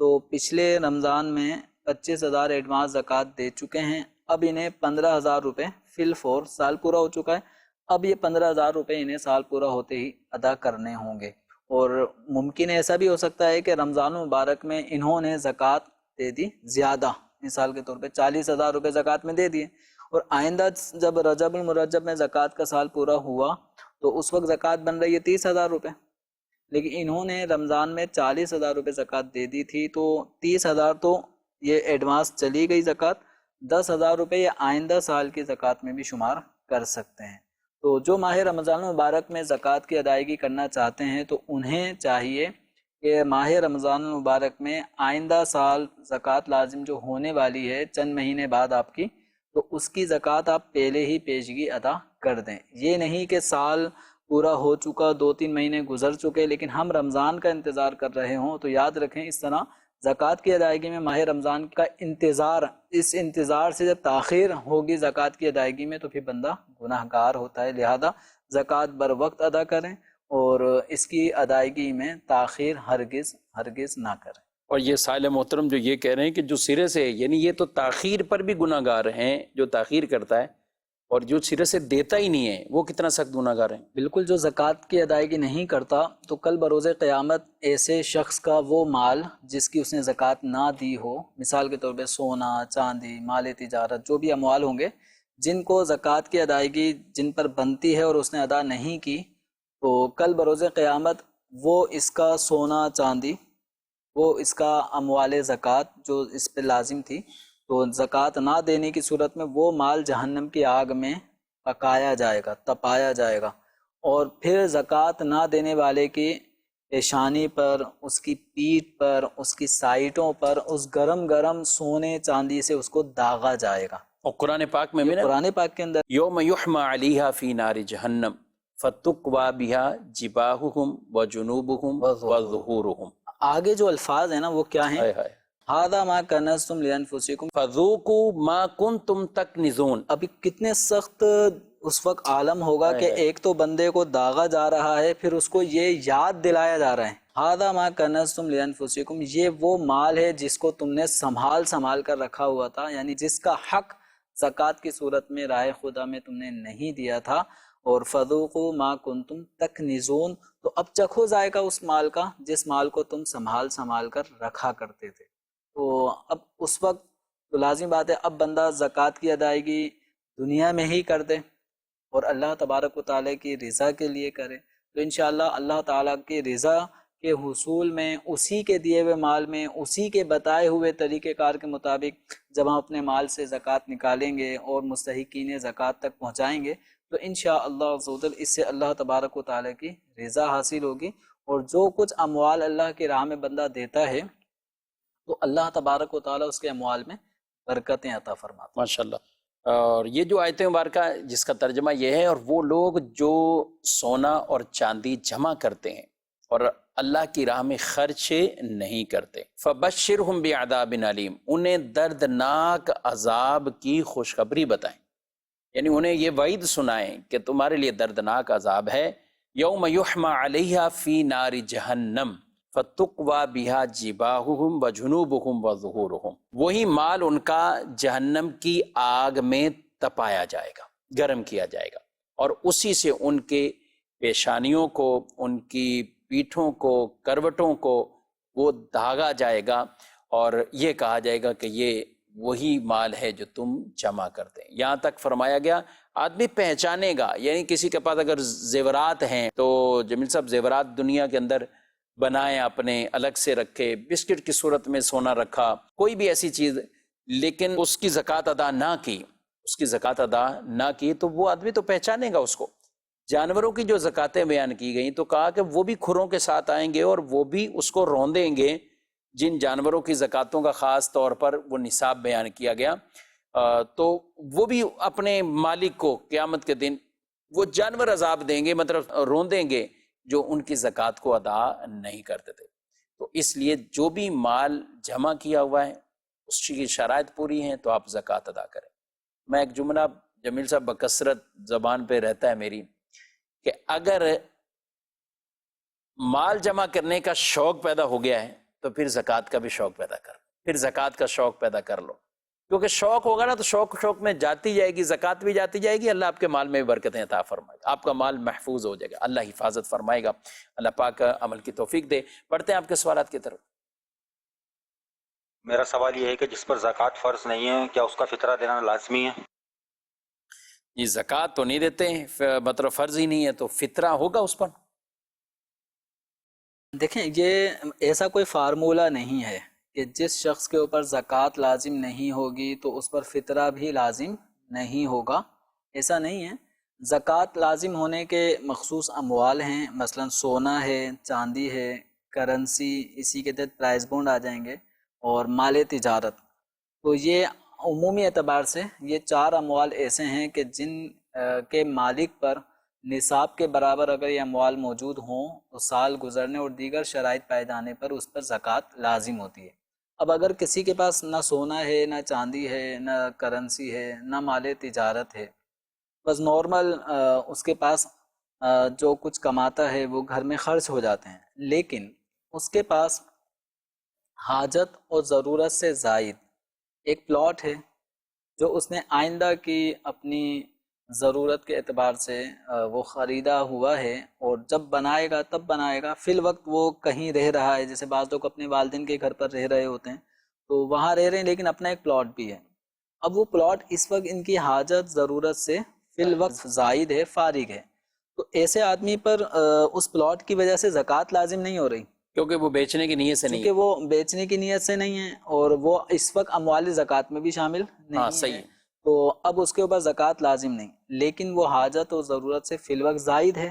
تو پچھلے رمضان میں 25,000 ایڈوانس زکوٰۃ دے چکے ہیں، اب انہیں 15,000 روپے فی الفور، سال پورا ہو چکا ہے، اب یہ 15,000 روپے انہیں سال پورا ہوتے ہی ادا کرنے ہوں گے۔ اور ممکن ایسا بھی ہو سکتا ہے کہ رمضان المبارک میں انہوں نے زکوٰۃ دے دی زیادہ، مثال کے طور پہ 40,000 روپے زکوٰۃ میں دے دیے، اور آئندہ جب رجب المرجب میں زکوٰۃ کا سال پورا ہوا تو اس وقت زکوٰۃ بن رہی ہے 30,000 روپے، لیکن انہوں نے رمضان میں 40,000 روپے زکوٰۃ دے دی تھی، تو 30,000 تو یہ ایڈوانس چلی گئی زکوٰۃ، 10,000 روپے یہ آئندہ سال کی زکوٰۃ میں بھی شمار کر سکتے ہیں۔ تو جو ماہ رمضان المبارک میں زکوٰۃ کی ادائیگی کرنا چاہتے ہیں تو انہیں چاہیے کہ ماہ رمضان المبارک میں آئندہ سال زکوٰۃ لازم جو ہونے والی ہے چند مہینے بعد آپ کی، تو اس کی زکوٰۃ آپ پہلے ہی پیشگی ادا کر دیں۔ یہ نہیں کہ سال پورا ہو چکا، 2-3 مہینے گزر چکے لیکن ہم رمضان کا انتظار کر رہے ہوں، تو یاد رکھیں اس طرح زکوٰۃ کی ادائیگی میں ماہ رمضان کا انتظار، اس انتظار سے جب تاخیر ہوگی زکوٰۃ کی ادائیگی میں تو پھر بندہ گناہ گار ہوتا ہے، لہذا زکوٰۃ بر وقت ادا کریں اور اس کی ادائیگی میں تاخیر ہرگز نہ کریں۔ اور یہ سائل محترم جو یہ کہہ رہے ہیں کہ جو سرے سے، یعنی یہ تو تاخیر پر بھی گناہ گار ہیں جو تاخیر کرتا ہے، اور جو سرے سے دیتا ہی نہیں ہے وہ کتنا سخت گناہ گار ہیں۔ بالکل، جو زکوٰۃ کی ادائیگی نہیں کرتا تو کل بروز قیامت ایسے شخص کا وہ مال جس کی اس نے زکوٰۃ نہ دی ہو، مثال کے طور پہ سونا، چاندی، مال تجارت، جو بھی اموال ہوں گے جن کو زکوٰۃ کی ادائیگی جن پر بنتی ہے اور اس نے ادا نہیں کی، تو کل بروز قیامت وہ اس کا سونا چاندی، وہ اس کا اموال زکوٰۃ جو اس پہ لازم تھی، تو زکوٰۃ نہ دینے کی صورت میں وہ مال جہنم کی آگ میں پکایا جائے گا، تپایا جائے گا، اور پھر زکوٰۃ نہ دینے والے کی پیشانی پر، اس کی پیٹھ پر، اس کی سائٹوں پر اس گرم گرم سونے چاندی سے اس کو داغا جائے گا۔ اور قرآن پاک میں بھی نا، قرآن پاک کے اندر یوم یحمى علیہا فی نار جہنم فتقوی بہا جباہہم وجنوبہم وظہورہم۔ آگے جو الفاظ ہیں نا وہ کیا ہیں؟ ہائے ہائے، ھذا ما کنزتم لانفسکم فذوقوا ما کنتم تکنزون۔ ابھی کتنے سخت اس وقت عالم ہوگا کہ ایک تو بندے کو داغا جا رہا ہے، پھر اس کو یہ یاد دلایا جا رہا ہے ھذا ما کنزتم لانفسکم، یہ وہ مال ہے جس کو تم نے سنبھال کر رکھا ہوا تھا، یعنی جس کا حق زکوٰۃ کی صورت میں راہ خدا میں تم نے نہیں دیا تھا، اور فذوقوا ما کنتم تکنزون، تو اب چکھو ذائقہ اس مال کا جس مال کو تم سنبھال کر رکھا کرتے تھے۔ تو اب اس وقت تو لازم بات ہے اب بندہ زکوٰۃ کی ادائیگی دنیا میں ہی کر دے اور اللہ تبارک و تعالیٰ کی رضا کے لیے کرے، تو انشاءاللہ اللہ تعالیٰ کی رضا کے حصول میں اسی کے دیے ہوئے مال میں، اسی کے بتائے ہوئے طریقہ کار کے مطابق جب ہم اپنے مال سے زکوٰۃ نکالیں گے اور مستحقین زکوٰۃ تک پہنچائیں گے تو انشاءاللہ عز و جل اس سے اللہ تبارک و تعالیٰ کی رضا حاصل ہوگی، اور جو کچھ اموال اللہ کی راہ میں بندہ دیتا ہے تو اللہ تبارک و تعالیٰ اس کے اموال میں برکتیں عطا فرماتا ہے۔ ماشاءاللہ۔ اور یہ جو آیت مبارکہ جس کا ترجمہ یہ ہے، اور وہ لوگ جو سونا اور چاندی جمع کرتے ہیں اور اللہ کی راہ میں خرچ نہیں کرتے، فبشرہم بعذاب علیم، انہیں دردناک عذاب کی خوشخبری بتائیں، یعنی انہیں یہ وعید سنائیں کہ تمہارے لیے دردناک عذاب ہے۔ یوم یحمى علیہا فی نار جہنم فتقوی بہا جباہہم وجنوبہم وظہورہم، وہی مال ان کا جہنم کی آگ میں تپایا جائے گا، گرم کیا جائے گا، اور اسی سے ان کے پیشانیوں کو، ان کی پیٹھوں کو، کروٹوں کو وہ داغا جائے گا، اور یہ کہا جائے گا کہ یہ وہی مال ہے جو تم جمع کرتے ہیں۔ یہاں تک فرمایا گیا آدمی پہچانے گا، یعنی کسی کے پاس اگر زیورات ہیں تو جمیل صاحب زیورات دنیا کے اندر بنائیں، اپنے الگ سے رکھے، بسکٹ کی صورت میں سونا رکھا، کوئی بھی ایسی چیز، لیکن اس کی زکوٰۃ ادا نہ کی تو وہ آدمی تو پہچانے گا اس کو۔ جانوروں کی جو زکوٰتیں بیان کی گئیں تو کہا کہ وہ بھی کھروں کے ساتھ آئیں گے اور وہ بھی اس کو روندیں گے، جن جانوروں کی زکوٰتوں کا خاص طور پر وہ نصاب بیان کیا گیا، تو وہ بھی اپنے مالک کو قیامت کے دن وہ جانور عذاب دیں گے، مطلب روندیں گے جو ان کی زکوٰۃ کو ادا نہیں کرتے تھے۔ تو اس لیے جو بھی مال جمع کیا ہوا ہے اس کی شرائط پوری ہیں تو آپ زکوٰۃ ادا کریں۔ میں ایک جملہ جمیل صاحب بکثرت زبان پہ رہتا ہے میری، کہ اگر مال جمع کرنے کا شوق پیدا ہو گیا ہے تو پھر زکوٰۃ کا بھی شوق پیدا کر، پھر زکوٰۃ کا شوق پیدا کر لو، کیونکہ شوق ہوگا نا تو شوق میں جاتی جائے گی، زکوٰۃ بھی جاتی جائے گی، اللہ آپ کے مال میں بھی برکتیں عطا فرمائے گا، آپ کا مال محفوظ ہو جائے گا، اللہ حفاظت فرمائے گا، اللہ پاک عمل کی توفیق دے۔ پڑھتے ہیں آپ کے سوالات کی طرف۔ میرا سوال یہ ہے کہ جس پر زکوٰۃ فرض نہیں ہے کیا اس کا فطرہ دینا لازمی ہے؟ یہ زکوٰۃ تو نہیں دیتے ہیں، مطلب فرض ہی نہیں ہے تو فطرہ ہوگا اس پر۔ دیکھیں یہ ایسا کوئی فارمولہ نہیں ہے کہ جس شخص کے اوپر زکوٰۃ لازم نہیں ہوگی تو اس پر فطرہ بھی لازم نہیں ہوگا، ایسا نہیں ہے۔ زکوٰۃ لازم ہونے کے مخصوص اموال ہیں، مثلا سونا ہے، چاندی ہے، کرنسی، اسی کے تحت پرائز بونڈ آ جائیں گے، اور مال تجارت۔ تو یہ عمومی اعتبار سے یہ 4 اموال ایسے ہیں کہ جن کے مالک پر نصاب کے برابر اگر یہ اموال موجود ہوں تو سال گزرنے اور دیگر شرائط پائے جانے پر اس پر زکوٰۃ لازم ہوتی ہے۔ اب اگر کسی کے پاس نہ سونا ہے، نہ چاندی ہے، نہ کرنسی ہے، نہ مال تجارت ہے، بس نارمل اس کے پاس جو کچھ کماتا ہے وہ گھر میں خرچ ہو جاتے ہیں، لیکن اس کے پاس حاجت اور ضرورت سے زائد ایک پلاٹ ہے جو اس نے آئندہ کی اپنی ضرورت کے اعتبار سے وہ خریدا ہوا ہے، اور جب بنائے گا تب بنائے گا، فی الوقت وہ کہیں رہ رہا ہے، جیسے بعض لوگ اپنے والدین کے گھر پر رہ رہے ہوتے ہیں تو وہاں رہ رہے ہیں لیکن اپنا ایک پلاٹ بھی ہے۔ اب وہ پلاٹ اس وقت ان کی حاجت ضرورت سے فی الوقت زائد ہے، فارغ ہے، تو ایسے آدمی پر اس پلاٹ کی وجہ سے زکوٰۃ لازم نہیں ہو رہی، کیونکہ وہ بیچنے کی نیت سے نہیں ہے، کیونکہ وہ بیچنے کی نیت سے نہیں ہے اور وہ اس وقت اموال زکوٰۃ میں بھی شامل نہیں صحیح ہے، ہے۔ تو اب اس کے اوپر زکوٰۃ لازم نہیں، لیکن وہ حاجت اور ضرورت سے فی الوقت زائد ہے،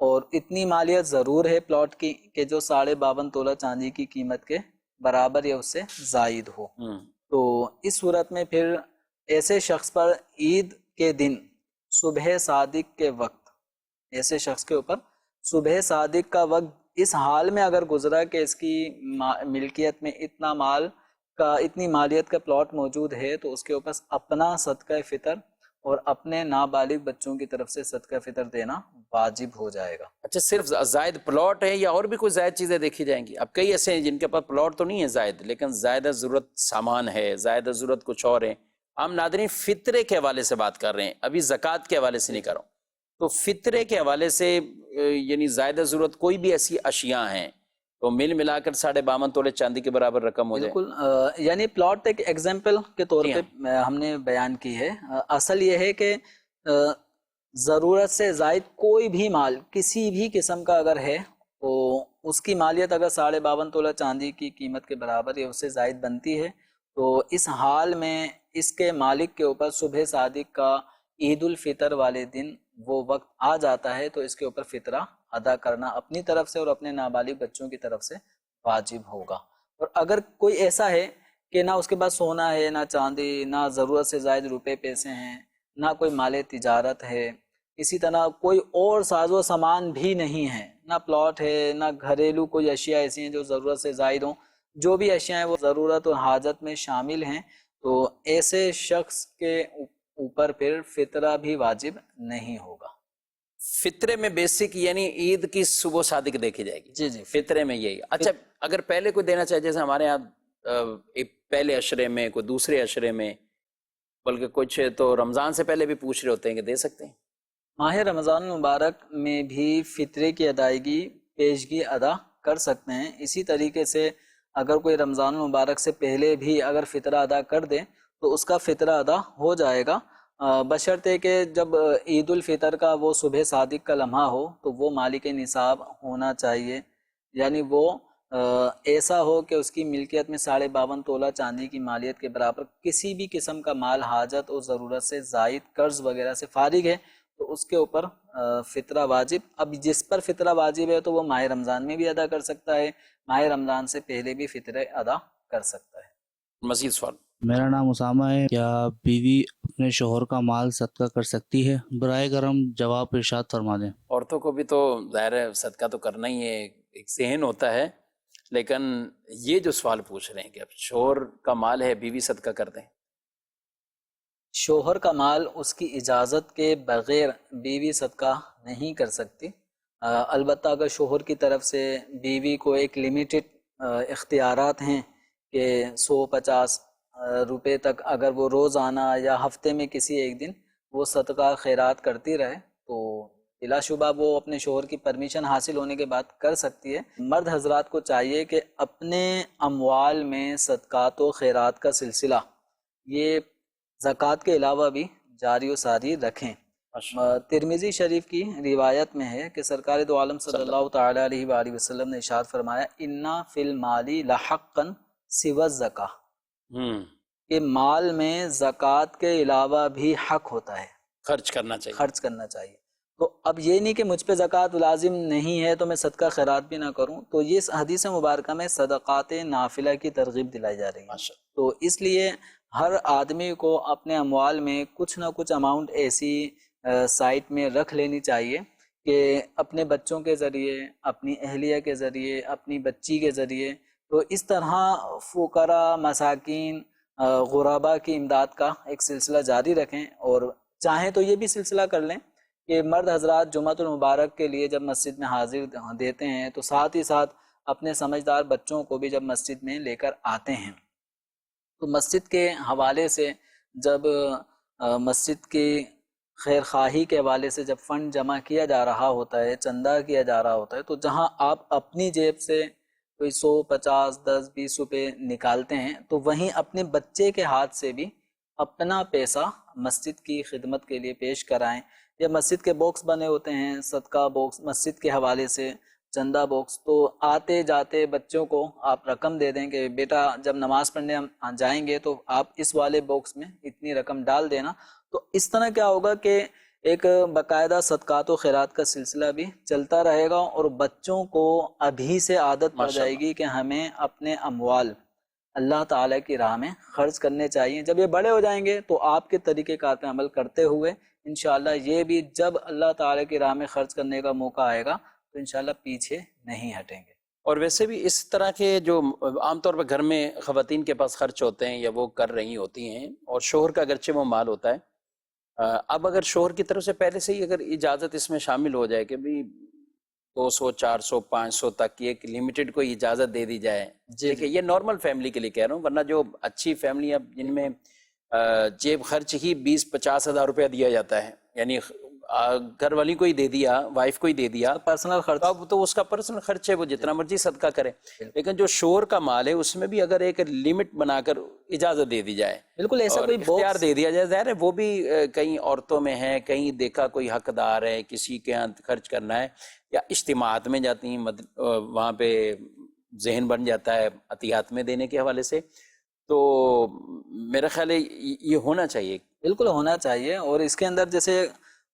اور اتنی مالیت ضرور ہے پلاٹ کی کہ جو 52.5 تولہ چاندی کی قیمت کے برابر یا اس سے زائد ہو۔ تو اس صورت میں پھر ایسے شخص پر عید کے دن صبح صادق کے وقت، ایسے شخص کے اوپر صبح صادق کا وقت اس حال میں اگر گزرا کہ اس کی ملکیت میں اتنا مال کا، اتنی مالیت کا پلاٹ موجود ہے، تو اس کے اوپر اپنا صدقہ فطر اور اپنے نابالغ بچوں کی طرف سے صدقہ فطر دینا واجب ہو جائے گا۔ اچھا، صرف زائد پلاٹ ہے یا اور بھی کوئی زائد چیزیں دیکھی جائیں گی؟ اب کئی ایسے ہیں جن کے پاس پلاٹ تو نہیں ہے زائد، لیکن زائدہ ضرورت سامان ہے، زائدہ ضرورت کچھ اور ہے۔ ہم ناظرین فطرے کے حوالے سے بات کر رہے ہیں، ابھی زکوٰۃ کے حوالے سے نہیں کر رہا ہوں۔ تو فطرے کے حوالے سے یعنی زائدہ ضرورت کوئی بھی ایسی اشیاء ہیں تو ملا کر 52.5 تولے چاندی کے برابر رقم ہو جائے۔ بالکل، یعنی پلاٹ ایک ایگزامپل کے طور پہ ہم نے بیان کی ہے۔ اصل یہ ہے کہ ضرورت سے زائد کوئی بھی مال کسی بھی قسم کا اگر ہے تو اس کی مالیت اگر 52.5 تولہ چاندی کی قیمت کے برابر یا اس سے زائد بنتی ہے، تو اس حال میں اس کے مالک کے اوپر صبح صادق کا عید الفطر والے دن وہ وقت آ جاتا ہے، تو اس کے اوپر فطرہ ادا کرنا اپنی طرف سے اور اپنے نابالغ بچوں کی طرف سے واجب ہوگا۔ اور اگر کوئی ایسا ہے کہ نہ اس کے پاس سونا ہے، نہ چاندی، نہ ضرورت سے زائد روپے پیسے ہیں، نہ کوئی مال تجارت ہے، اسی طرح کوئی اور ساز و سامان بھی نہیں ہے، نہ پلاٹ ہے، نہ گھریلو کوئی اشیاء ایسی ہیں جو ضرورت سے زائد ہوں، جو بھی اشیاء ہیں وہ ضرورت اور حاجت میں شامل ہیں، تو ایسے شخص کے اوپر پھر فطرہ بھی واجب نہیں ہوگا۔ فطرے میں بیسک یعنی عید کی صبح صادق دیکھی جائے گی۔ جی فطرے میں یہی۔ اچھا، اگر پہلے کوئی دینا چاہے، جیسے ہمارے یہاں پہلے عشرے میں، کوئی دوسرے عشرے میں، بلکہ کچھ تو رمضان سے پہلے بھی پوچھ رہے ہوتے ہیں کہ دے سکتے ہیں؟ ماہ رمضان المبارک میں بھی فطرے کی ادائیگی پیشگی ادا کر سکتے ہیں۔ اسی طریقے سے اگر کوئی رمضان المبارک سے پہلے بھی اگر فطرہ ادا کر دے تو اس کا فطرہ ادا ہو جائے گا، بشرطے کہ جب عید الفطر کا وہ صبح صادق کا لمحہ ہو تو وہ مالک نصاب ہونا چاہیے، یعنی وہ ایسا ہو کہ اس کی ملکیت میں 52.5 تولہ چاندی کی مالیت کے برابر کسی بھی قسم کا مال حاجت اور ضرورت سے زائد قرض وغیرہ سے فارغ ہے، تو اس کے اوپر فطرہ واجب۔ اب جس پر فطرہ واجب ہے تو وہ ماہ رمضان میں بھی ادا کر سکتا ہے، ماہ رمضان سے پہلے بھی فطرہ ادا کر سکتا ہے۔ مزید سوال۔ میرا نام اسامہ ہے۔ کیا بیوی اپنے شوہر کا مال صدقہ کر سکتی ہے؟ برائے کرم جواب ارشاد فرما دیں۔ عورتوں کو بھی تو ظاہر ہے صدقہ تو کرنا ہی ہے، ایک ذہن ہوتا ہے، لیکن یہ جو سوال پوچھ رہے ہیں کہ اب شوہر کا مال ہے، بیوی صدقہ کر دیں۔ شوہر کا مال اس کی اجازت کے بغیر بیوی صدقہ نہیں کر سکتی، البتہ اگر شوہر کی طرف سے بیوی کو ایک لیمیٹڈ اختیارات ہیں کہ 150 روپے تک اگر وہ روزانہ یا ہفتے میں کسی ایک دن وہ صدقہ خیرات کرتی رہے تو بلا شبہ وہ اپنے شوہر کی پرمیشن حاصل ہونے کے بعد کر سکتی ہے۔ مرد حضرات کو چاہیے کہ اپنے اموال میں صدقات و خیرات کا سلسلہ یہ زکوٰۃ کے علاوہ بھی جاری و ساری رکھیں۔ ترمذی شریف کی روایت میں ہے کہ سرکار دو عالم صلی اللہ تعالی علیہ وآلہ وسلم نے ارشاد فرمایا انا فی المال لحقا سوى الزکاۃ، کہ مال میں زکوٰۃ کے علاوہ بھی حق ہوتا ہے، خرچ کرنا چاہیے، خرچ کرنا چاہیے۔ تو اب یہ نہیں کہ مجھ پہ زکوٰۃ لازم نہیں ہے تو میں صدقہ خیرات بھی نہ کروں، تو یہ اس حدیث مبارکہ میں صدقات نافلہ کی ترغیب دلائی جا رہی ہے۔ تو اس لیے ہر آدمی کو اپنے اموال میں کچھ نہ کچھ اماؤنٹ ایسی سائٹ میں رکھ لینی چاہیے کہ اپنے بچوں کے ذریعے، اپنی اہلیہ کے ذریعے، اپنی بچی کے ذریعے، تو اس طرح فقراء، مساکین، غرباء کی امداد کا ایک سلسلہ جاری رکھیں۔ اور چاہیں تو یہ بھی سلسلہ کر لیں کہ مرد حضرات جمعۃ المبارک کے لیے جب مسجد میں حاضر دیتے ہیں تو ساتھ ہی ساتھ اپنے سمجھدار بچوں کو بھی جب مسجد میں لے کر آتے ہیں تو مسجد کے حوالے سے جب مسجد کی خیر خواہی کے حوالے سے جب فنڈ جمع کیا جا رہا ہوتا ہے، چندہ کیا جا رہا ہوتا ہے، تو جہاں آپ اپنی جیب سے کوئی 100، 50، 10، 20 روپے نکالتے ہیں تو وہیں اپنے بچے کے ہاتھ سے بھی اپنا پیسہ مسجد کی خدمت کے لیے پیش کرائیں۔ یا مسجد کے باکس بنے ہوتے ہیں، صدقہ باکس مسجد کے حوالے سے، چندہ باکس، تو آتے جاتے بچوں کو آپ رقم دے دیں کہ بیٹا جب نماز پڑھنے ہم جائیں گے تو آپ اس والے باکس میں اتنی رقم ڈال دینا۔ تو اس طرح کیا ہوگا کہ ایک باقاعدہ صدقات و خیرات کا سلسلہ بھی چلتا رہے گا، اور بچوں کو ابھی سے عادت پڑ جائے گی کہ ہمیں اپنے اموال اللہ تعالیٰ کی راہ میں خرچ کرنے چاہیے۔ جب یہ بڑے ہو جائیں گے تو آپ کے طریقہ کار پہ عمل کرتے ہوئے انشاءاللہ یہ بھی جب اللہ تعالیٰ کی راہ میں خرچ کرنے کا موقع آئے گا تو انشاءاللہ پیچھے نہیں ہٹیں گے۔ اور ویسے بھی اس طرح کے جو عام طور پر گھر میں خواتین کے پاس خرچ ہوتے ہیں یا وہ کر رہی ہوتی ہیں، اور شوہر کا اگرچہ وہ مال ہوتا ہے، اب اگر شوہر کی طرف سے پہلے سے ہی اگر اجازت اس میں شامل ہو جائے کہ بھی 200، 400، 500 تک کی ایک لمیٹڈ کوئی اجازت دے دی جائے، کہ یہ نارمل فیملی کے لیے کہہ رہا ہوں، ورنہ جو اچھی فیملی اب جن میں جیب خرچ ہی 20-50 ہزار روپیہ دیا جاتا ہے، یعنی گھر والی کو ہی دے دیا، وائف کو ہی دے دیا، پرسنل خرچ، اب تو اس کا پرسنل خرچ ہے، وہ جتنا مرضی صدقہ کرے۔ لیکن جو شوہر کا مال ہے اس میں بھی اگر ایک لمٹ بنا کر اجازت دے دی جائے، بالکل ایسا اور کوئی اختیار دے دیا جائے، ظاہر ہے وہ بھی کئی عورتوں میں ہے، کہیں دیکھا کوئی حقدار ہے، کسی کے ہاں خرچ کرنا ہے، یا اجتماعات میں جاتی ہیں، وہاں پہ ذہن بن جاتا ہے عطیات میں دینے کے حوالے سے، تو میرا خیال ہے یہ ہونا چاہیے، بالکل ہونا چاہیے۔ اور اس کے اندر جیسے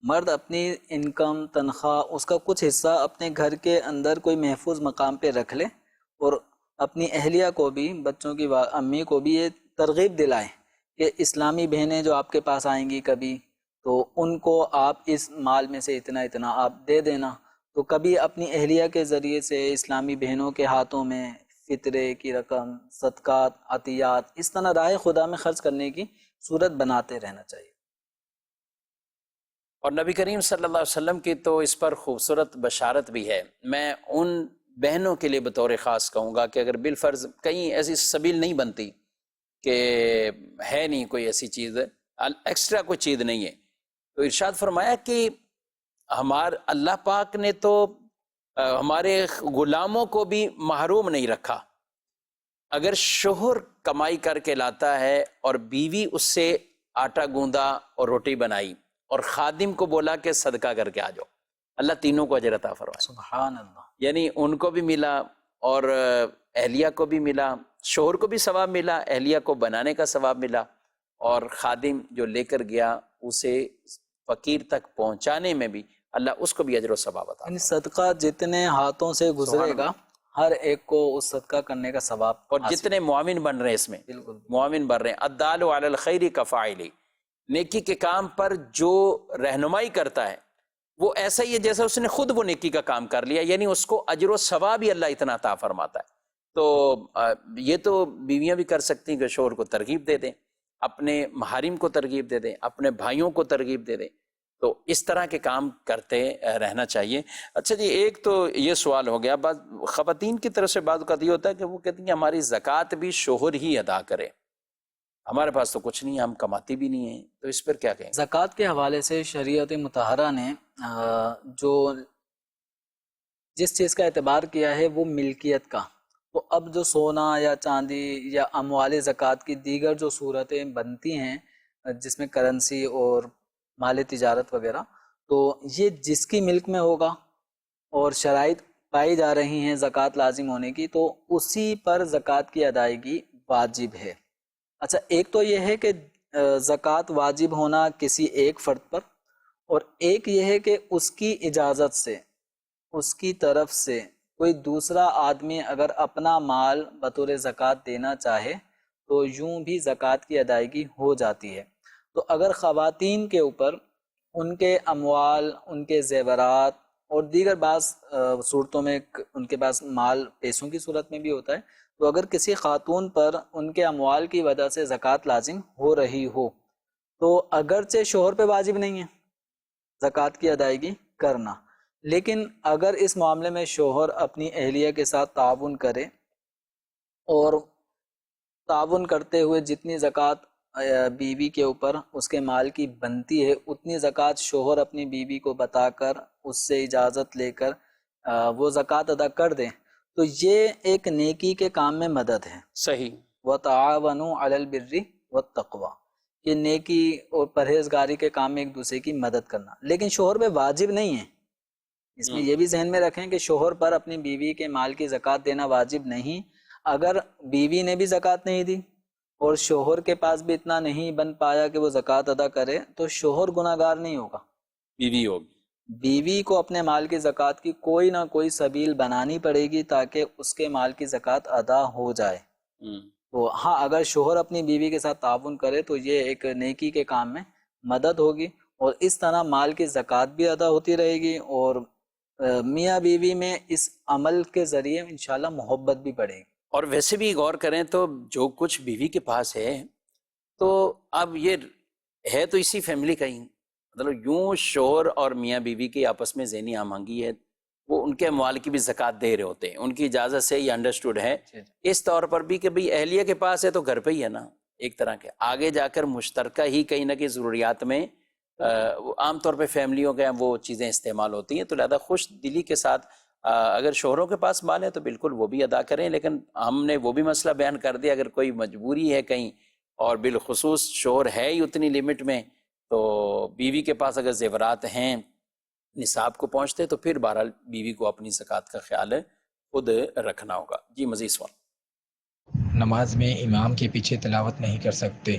مرد اپنی انکم، تنخواہ، اس کا کچھ حصہ اپنے گھر کے اندر کوئی محفوظ مقام پہ رکھ لے، اور اپنی اہلیہ کو بھی، بچوں کی امی کو بھی یہ ترغیب دلائیں کہ اسلامی بہنیں جو آپ کے پاس آئیں گی کبھی، تو ان کو آپ اس مال میں سے اتنا اتنا آپ دے دینا۔ تو کبھی اپنی اہلیہ کے ذریعے سے اسلامی بہنوں کے ہاتھوں میں فطرے کی رقم، صدقات، عطیات، اس طرح راہ خدا میں خرچ کرنے کی صورت بناتے رہنا چاہیے۔ اور نبی کریم صلی اللہ علیہ وسلم کی تو اس پر خوبصورت بشارت بھی ہے۔ میں ان بہنوں کے لیے بطور خاص کہوں گا کہ اگر بالفرض کہیں ایسی سبیل نہیں بنتی کہ ہے نہیں کوئی ایسی چیز، ایکسٹرا کوئی چیز نہیں ہے، تو ارشاد فرمایا کہ اللہ پاک نے تو ہمارے غلاموں کو بھی محروم نہیں رکھا۔ اگر شوہر کمائی کر کے لاتا ہے اور بیوی اس سے آٹا گوندا اور روٹی بنائی، اور خادم کو بولا کہ صدقہ کر کے آ جاؤ، اللہ تینوں کو اجر عطا فرمائے۔ سبحان اللہ۔ یعنی ان کو بھی ملا، اور اہلیہ کو بھی ملا، شوہر کو بھی ثواب ملا، اہلیہ کو بنانے کا ثواب ملا، اور خادم جو لے کر گیا اسے فقیر تک پہنچانے میں بھی اللہ اس کو بھی اجر و ثواب عطا۔ یعنی صدقہ جتنے ہاتھوں سے گزرے گا ہر ایک کو اس صدقہ کرنے کا ثواب، اور جتنے معاون بن رہے ہیں اس میں، بالکل معاون بن رہے ہیں، الدال علی الخیر کفاعل، نیکی کے کام پر جو رہنمائی کرتا ہے وہ ایسا ہی ہے جیسا اس نے خود وہ نیکی کا کام کر لیا، یعنی اس کو اجر و ثواب ہی اللہ اتنا عطا فرماتا ہے۔ تو یہ تو بیویاں بھی کر سکتی ہیں کہ شوہر کو ترغیب دے دیں، اپنے محارم کو ترغیب دے دیں، اپنے بھائیوں کو ترغیب دے دیں تو اس طرح کے کام کرتے رہنا چاہیے. اچھا جی، ایک تو یہ سوال ہو گیا. بعض خواتین کی طرف سے بعض اوقات یہ ہوتا ہے کہ وہ کہتی ہیں ہماری زکوٰۃ بھی شوہر ہی ادا کرے، ہمارے پاس تو کچھ نہیں ہے، ہم کماتی بھی نہیں ہیں، تو اس پر کیا کہیں؟ زکوٰۃ کے حوالے سے شریعت مطہرہ نے جو جس چیز کا اعتبار کیا ہے وہ ملکیت کا. تو اب جو سونا یا چاندی یا اموال زکوٰۃ کی دیگر جو صورتیں بنتی ہیں جس میں کرنسی اور مال تجارت وغیرہ، تو یہ جس کی ملک میں ہوگا اور شرائط پائی جا رہی ہیں زکوٰۃ لازم ہونے کی، تو اسی پر زکوٰۃ کی ادائیگی واجب ہے. اچھا، ایک تو یہ ہے کہ زکوٰۃ واجب ہونا کسی ایک فرد پر، اور ایک یہ ہے کہ اس کی اجازت سے، اس کی طرف سے کوئی دوسرا آدمی اگر اپنا مال بطور زکوٰۃ دینا چاہے تو یوں بھی زکوٰۃ کی ادائیگی ہو جاتی ہے. تو اگر خواتین کے اوپر ان کے اموال، ان کے زیورات اور دیگر بعض صورتوں میں ان کے پاس مال پیسوں کی صورت میں بھی ہوتا ہے، تو اگر کسی خاتون پر ان کے اموال کی وجہ سے زکوٰۃ لازم ہو رہی ہو تو اگرچہ شوہر پہ واجب نہیں ہے زکوٰۃ کی ادائیگی کرنا، لیکن اگر اس معاملے میں شوہر اپنی اہلیہ کے ساتھ تعاون کرے اور تعاون کرتے ہوئے جتنی زکوٰۃ بیوی کے اوپر اس کے مال کی بنتی ہے اتنی زکوٰۃ شوہر اپنی بیوی کو بتا کر اس سے اجازت لے کر وہ زکوٰۃ ادا کر دیں، تو یہ ایک نیکی کے کام میں مدد ہے. صحیح. وَتَعَاوَنُوا عَلَى الْبِرِّ وَالتَّقْوَىٰ، کہ نیکی اور پرہیزگاری کے کام میں ایک دوسرے کی مدد کرنا. لیکن شوہر پہ واجب نہیں ہے، اس میں یہ بھی ذہن میں رکھیں کہ شوہر پر اپنی بیوی کے مال کی زکوٰۃ دینا واجب نہیں. اگر بیوی نے بھی زکوٰۃ نہیں دی اور شوہر کے پاس بھی اتنا نہیں بن پایا کہ وہ زکوٰۃ ادا کرے، تو شوہر گناہ گار نہیں ہوگا، بیوی ہوگی. بیوی کو اپنے مال کی زکوٰۃ کی کوئی نہ کوئی سبیل بنانی پڑے گی تاکہ اس کے مال کی زکوٰۃ ادا ہو جائے. تو ہاں، اگر شوہر اپنی بیوی کے ساتھ تعاون کرے تو یہ ایک نیکی کے کام میں مدد ہوگی، اور اس طرح مال کی زکوٰۃ بھی ادا ہوتی رہے گی، اور میاں بیوی میں اس عمل کے ذریعے انشاءاللہ محبت بھی بڑھے گی. اور ویسے بھی غور کریں تو جو کچھ بیوی کے پاس ہے تو اب یہ ہے تو اسی فیملی کا ہی، مطلب یوں شوہر اور میاں بیوی کی آپس میں ذہنی ہم آہنگی ہے، وہ ان کے اموال کی بھی زکوٰۃ دے رہے ہوتے ہیں، ان کی اجازت سے یہ انڈرسٹوڈ ہے اس طور پر بھی کہ بھئی اہلیہ کے پاس ہے تو گھر پہ ہی ہے نا، ایک طرح کے آگے جا کر مشترکہ ہی کہیں نہ کہیں ضروریات میں عام طور پہ فیملیوں کے وہ چیزیں استعمال ہوتی ہیں. تو لہذا خوش دلی کے ساتھ اگر شوہروں کے پاس مال ہے تو بالکل وہ بھی ادا کریں. لیکن ہم نے وہ بھی مسئلہ بیان کر دیا، اگر کوئی مجبوری ہے کہیں اور بالخصوص شوہر ہے ہی اتنی لمٹ میں، تو بیوی کے پاس اگر زیورات ہیں نصاب کو پہنچتے تو پھر بہرحال بیوی کو اپنی زکوٰۃ کا خیال خود رکھنا ہوگا. جی مزید سوال. نماز میں امام کے پیچھے تلاوت نہیں کر سکتے،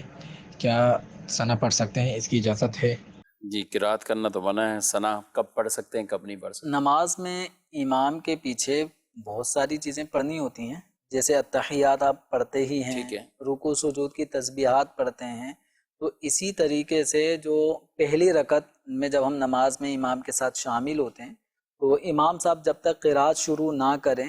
کیا ثنا پڑھ سکتے ہیں؟ اس کی اجازت ہے؟ جی، قرات کرنا تو منع ہے، ثنا کب پڑھ سکتے ہیں کب نہیں پڑھ سکتے؟ نماز میں امام کے پیچھے بہت ساری چیزیں پڑھنی ہوتی ہیں، جیسے اتحیات آپ پڑھتے ہی ہیں، ٹھیک ہے، رکوع سجود کی تسبیحات پڑھتے ہیں. تو اسی طریقے سے جو پہلی رکعت میں جب ہم نماز میں امام کے ساتھ شامل ہوتے ہیں تو امام صاحب جب تک قرات شروع نہ کریں،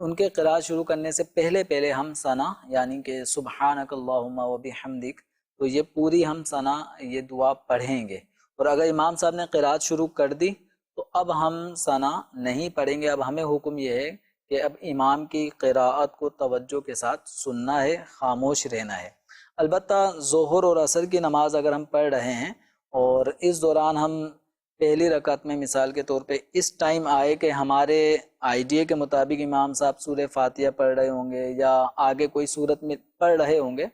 ان کے قرات شروع کرنے سے پہلے ہم ثنا یعنی کہ سبحانک اللہم و بحمدک، تو یہ پوری ہم ثنا یہ دعا پڑھیں گے. اور اگر امام صاحب نے قرات شروع کر دی تو اب ہم ثنا نہیں پڑھیں گے. اب ہمیں حکم یہ ہے کہ اب امام کی قراءت کو توجہ کے ساتھ سننا ہے، خاموش رہنا ہے. البتہ ظہر اور عصر کی نماز اگر ہم پڑھ رہے ہیں اور اس دوران ہم پہلی رکعت میں مثال کے طور پہ اس ٹائم آئے کہ ہمارے آئیڈیا کے مطابق امام صاحب سورہ فاتحہ پڑھ رہے ہوں گے یا آگے کوئی سورت میں پڑھ رہے ہوں گے،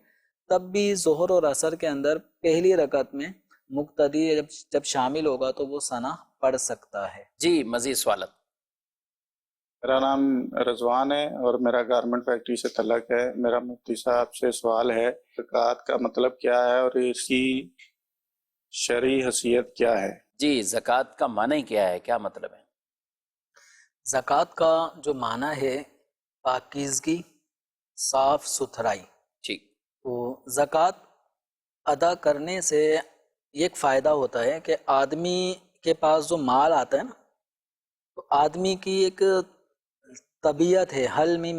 تب بھی ظہر اور عصر کے اندر پہلی رکعت میں مقتدی جب شامل ہوگا تو وہ ثنا پڑھ سکتا ہے. جی مزید سوالات. میرا نام رضوان ہے اور میرا گارمنٹ فیکٹری سے تعلق ہے. میرا مفتی صاحب سے سوال ہے، زکوٰۃ کا مطلب کیا ہے اور اس کی شرعی حیثیت کیا ہے؟ جی، زکوٰۃ کا معنی کیا ہے، کیا مطلب ہے؟ زکوٰۃ کا جو معنی ہے پاکیزگی، صاف ستھرائی. ٹھیک. تو زکوٰۃ ادا کرنے سے ایک فائدہ ہوتا ہے کہ آدمی کے پاس جو مال آتا ہے نا، تو آدمی کی ایک طبیعت ہے حل میں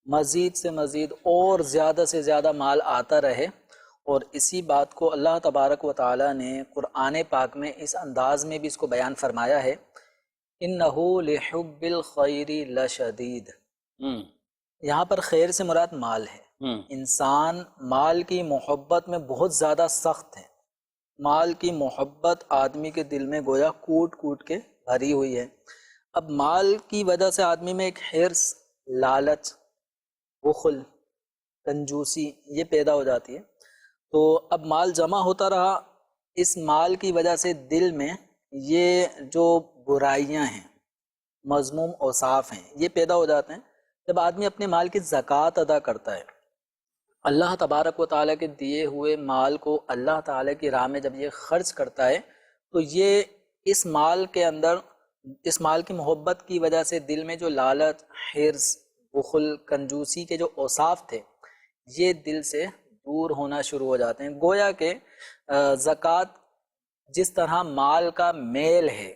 مزید سے مزید اور زیادہ سے زیادہ مال آتا رہے، اور اسی بات کو اللہ تبارک و تعالیٰ نے قرآن پاک میں اس انداز میں بھی اس کو بیان فرمایا ہے، اِنَّهُ لِحُبِّ الْخَيْرِ لَشَدِيدٌ۔ یہاں پر خیر سے مراد مال ہے۔ انسان مال کی محبت میں بہت زیادہ سخت ہے۔ مال کی محبت آدمی کے دل میں گویا کوٹ کوٹ کے بھری ہوئی ہے۔ اب مال کی وجہ سے آدمی میں ایک حرص، لالچ، بخل، کنجوسی یہ پیدا ہو جاتی ہے۔ تو اب مال جمع ہوتا رہا، اس مال کی وجہ سے دل میں یہ جو برائیاں ہیں، مذموم اوصاف ہیں، یہ پیدا ہو جاتے ہیں۔ جب آدمی اپنے مال کی زکوٰۃ ادا کرتا ہے، اللہ تبارک و تعالیٰ کے دیے ہوئے مال کو اللہ تعالیٰ کی راہ میں جب یہ خرچ کرتا ہے، تو یہ اس مال کے اندر، اس مال کی محبت کی وجہ سے دل میں جو لالچ، حرص، بخل، کنجوسی کے جو اوصاف تھے یہ دل سے دور ہونا شروع ہو جاتے ہیں۔ گویا کہ زکوٰۃ جس طرح مال کا میل ہے،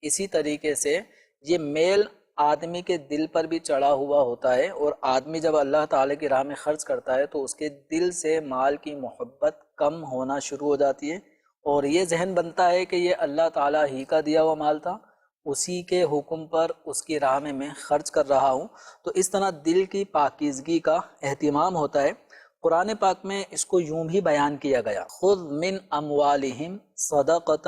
اسی طریقے سے یہ میل آدمی کے دل پر بھی چڑھا ہوا ہوتا ہے، اور آدمی جب اللہ تعالیٰ کی راہ میں خرچ کرتا ہے تو اس کے دل سے مال کی محبت کم ہونا شروع ہو جاتی ہے، اور یہ ذہن بنتا ہے کہ یہ اللہ تعالیٰ ہی کا دیا ہوا مال تھا، اسی کے حکم پر اس کی راہ میں خرچ کر رہا ہوں۔ تو اس طرح دل کی پاکیزگی کا اہتمام ہوتا ہے۔ قرآن پاک میں اس کو یوں بھی بیان کیا گیا، خذ من اموالہم صدقۃ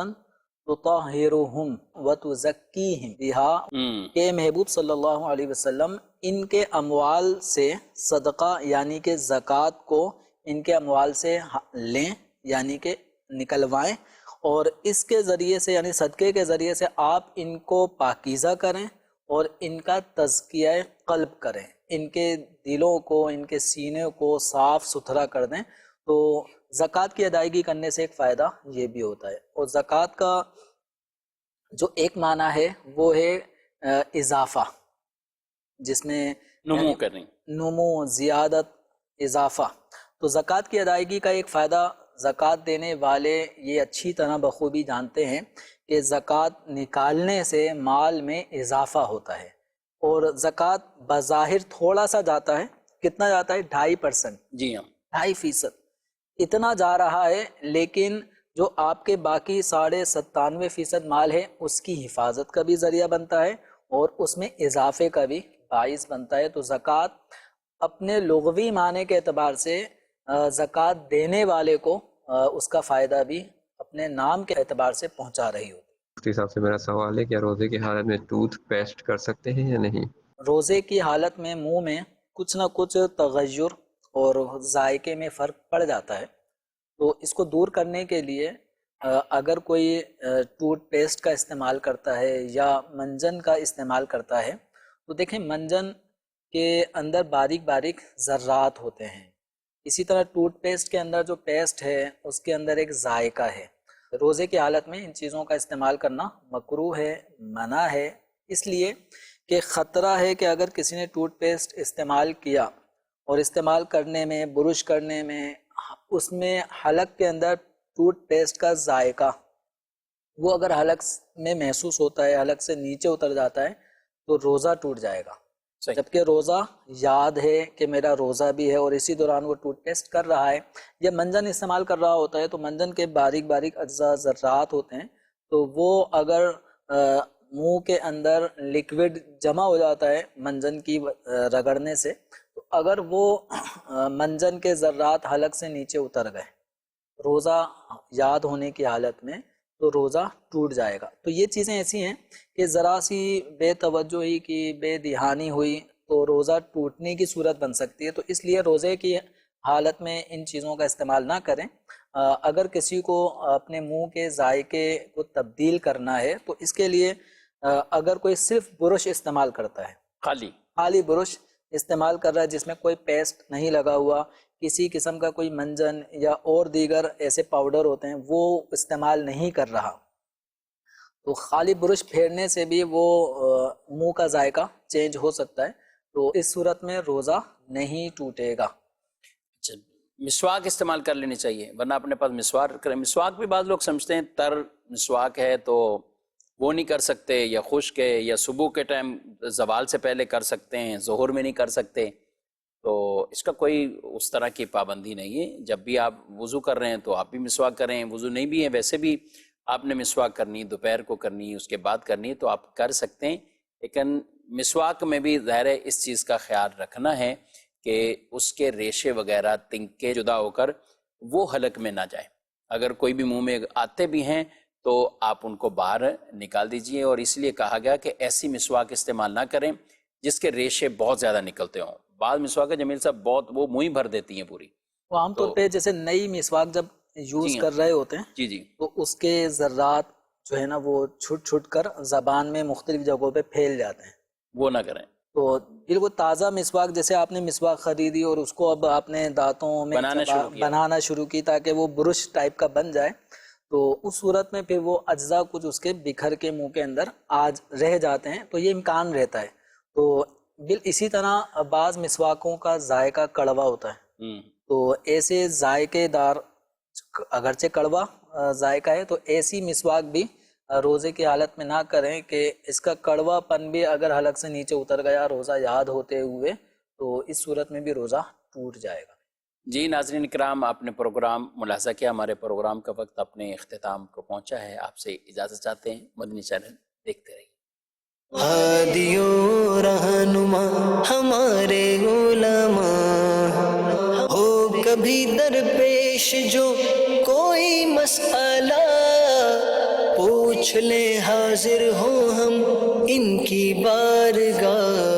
تطہرہم وتزکیہم بہا، کہ محبوب صلی اللہ علیہ وسلم ان کے اموال سے صدقہ یعنی کہ زکوٰۃ کو ان کے اموال سے لیں، یعنی کہ نکلوائیں، اور اس کے ذریعے سے یعنی صدقے کے ذریعے سے آپ ان کو پاکیزہ کریں اور ان کا تزکیہ قلب کریں، ان کے دلوں کو، ان کے سینے کو صاف ستھرا کر دیں۔ تو زکوٰۃ کی ادائیگی کرنے سے ایک فائدہ یہ بھی ہوتا ہے۔ اور زکوٰۃ کا جو ایک معنی ہے وہ ہے اضافہ، جس میں نمو کریں، نمو، زیادت، اضافہ۔ تو زکوٰۃ کی ادائیگی کا ایک فائدہ زکوٰۃ دینے والے یہ اچھی طرح بخوبی جانتے ہیں کہ زکوٰۃ نکالنے سے مال میں اضافہ ہوتا ہے، اور زکوٰۃ بظاہر تھوڑا سا جاتا ہے، کتنا جاتا ہے؟ 2.5%، جی ہاں، 2.5% اتنا جا رہا ہے، لیکن جو آپ کے باقی 97.5% مال ہے اس کی حفاظت کا بھی ذریعہ بنتا ہے اور اس میں اضافے کا بھی باعث بنتا ہے۔ تو زکوٰۃ اپنے لغوی معنی کے اعتبار سے زکوٰۃ دینے والے کو اس کا فائدہ بھی اپنے نام کے اعتبار سے پہنچا رہی ہوتی ہے۔ مفتی صاحب سے میرا سوال ہے، کیا روزے کی حالت میں ٹوتھ پیسٹ کر سکتے ہیں یا نہیں؟ روزے کی حالت میں منہ میں کچھ نہ کچھ تغیر اور ذائقے میں فرق پڑ جاتا ہے، تو اس کو دور کرنے کے لیے اگر کوئی ٹوتھ پیسٹ کا استعمال کرتا ہے یا منجن کا استعمال کرتا ہے، تو دیکھیں منجن کے اندر باریک باریک ذرات ہوتے ہیں، اسی طرح ٹوتھ پیسٹ کے اندر جو پیسٹ ہے اس کے اندر ایک ذائقہ ہے۔ روزے کی حالت میں ان چیزوں کا استعمال کرنا مکروہ ہے، منع ہے، اس لیے کہ خطرہ ہے کہ اگر کسی نے ٹوتھ پیسٹ استعمال کیا اور استعمال کرنے میں، برش کرنے میں، اس میں حلق کے اندر ٹوتھ پیسٹ کا ذائقہ وہ اگر حلق میں محسوس ہوتا ہے، حلق سے نیچے اتر جاتا ہے، تو روزہ ٹوٹ جائے گا۔ جبکہ روزہ یاد ہے کہ میرا روزہ بھی ہے اور اسی دوران وہ ٹوتھ پیسٹ کر رہا ہے یا منجن استعمال کر رہا ہوتا ہے، تو منجن کے باریک باریک اجزاء، ذرات ہوتے ہیں، تو وہ اگر منہ کے اندر لکوڈ جمع ہو جاتا ہے منجن کی رگڑنے سے، تو اگر وہ منجن کے ذرات حلق سے نیچے اتر گئے روزہ یاد ہونے کی حالت میں، تو روزہ ٹوٹ جائے گا۔ تو یہ چیزیں ایسی ہیں کہ ذرا سی بے توجہی کی، بے دھیانی ہوئی تو روزہ ٹوٹنے کی صورت بن سکتی ہے۔ تو اس لیے روزے کی حالت میں ان چیزوں کا استعمال نہ کریں۔ اگر کسی کو اپنے منہ کے ذائقے کو تبدیل کرنا ہے تو اس کے لیے اگر کوئی صرف برش استعمال کرتا ہے، خالی برش استعمال کر رہا ہے جس میں کوئی پیسٹ نہیں لگا ہوا، کسی قسم کا کوئی منجن یا اور دیگر ایسے پاؤڈر ہوتے ہیں وہ استعمال نہیں کر رہا، تو خالی برش پھیرنے سے بھی وہ منہ کا ذائقہ چینج ہو سکتا ہے، تو اس صورت میں روزہ نہیں ٹوٹے گا۔ مسواک استعمال کر لینی چاہیے، ورنہ اپنے پاس مسواک کریں۔ مسواک بھی بعض لوگ سمجھتے ہیں تر مسواک ہے تو وہ نہیں کر سکتے، یا خشک ہے، یا صبح کے ٹائم زوال سے پہلے کر سکتے ہیں، ظہر میں نہیں کر سکتے۔ تو اس کا کوئی اس طرح کی پابندی نہیں ہے. جب بھی آپ وضو کر رہے ہیں تو آپ بھی مسواک کریں، وضو نہیں بھی ہے ویسے بھی آپ نے مسواک کرنی، دوپہر کو کرنی، اس کے بعد کرنی تو آپ کر سکتے ہیں. لیکن مسواک میں بھی ظاہر ہے اس چیز کا خیال رکھنا ہے کہ اس کے ریشے وغیرہ تنکے جدا ہو کر وہ حلق میں نہ جائیں. اگر کوئی بھی منہ میں آتے بھی ہیں تو آپ ان کو باہر نکال دیجئے. اور اس لیے کہا گیا کہ ایسی مسواک استعمال نہ کریں جس کے ریشے بہت زیادہ نکلتے ہوں. بعض مسواک جمیل صاحب بہت وہ منہ ہی بھر دیتی ہیں پوری. وہ عام طور پہ جیسے نئی مسواک جب یوز کر رہے ہوتے ہیں جی تو اس کے ذرات جو ہے نا وہ چھٹ چھٹ کر زبان میں مختلف جگہوں پہ پھیل جاتے ہیں، وہ نہ کریں. تو بالکل تازہ مسواک جیسے آپ نے مسواک خریدی اور اس کو اب آپ نے دانتوں میں بنانا شروع کی تاکہ وہ برش ٹائپ کا بن جائے، تو اس صورت میں پھر وہ اجزاء کچھ اس کے بکھر کے منہ کے اندر آج رہ جاتے ہیں، تو یہ امکان رہتا ہے. تو اسی طرح بعض مسواکوں کا ذائقہ کڑوا ہوتا ہے، تو ایسے ذائقے دار اگرچہ کڑوا ذائقہ ہے تو ایسی مسواک بھی روزے کی حالت میں نہ کریں کہ اس کا کڑوا پن بھی اگر حلق سے نیچے اتر گیا روزہ یاد ہوتے ہوئے تو اس صورت میں بھی روزہ ٹوٹ جائے گا. جی ناظرین کرام، آپ نے پروگرام ملاحظہ کیا، ہمارے پروگرام کا وقت اپنے اختتام کو پہنچا ہے. آپ سے اجازت چاہتے ہیں. مدنی چینل دیکھتے رہیے. ہادی و رہنما ہمارے علماء، ہو کبھی درپیش جو کوئی مسئلہ، پوچھ لیں حاضر ہوں ہم ان کی بارگاہ.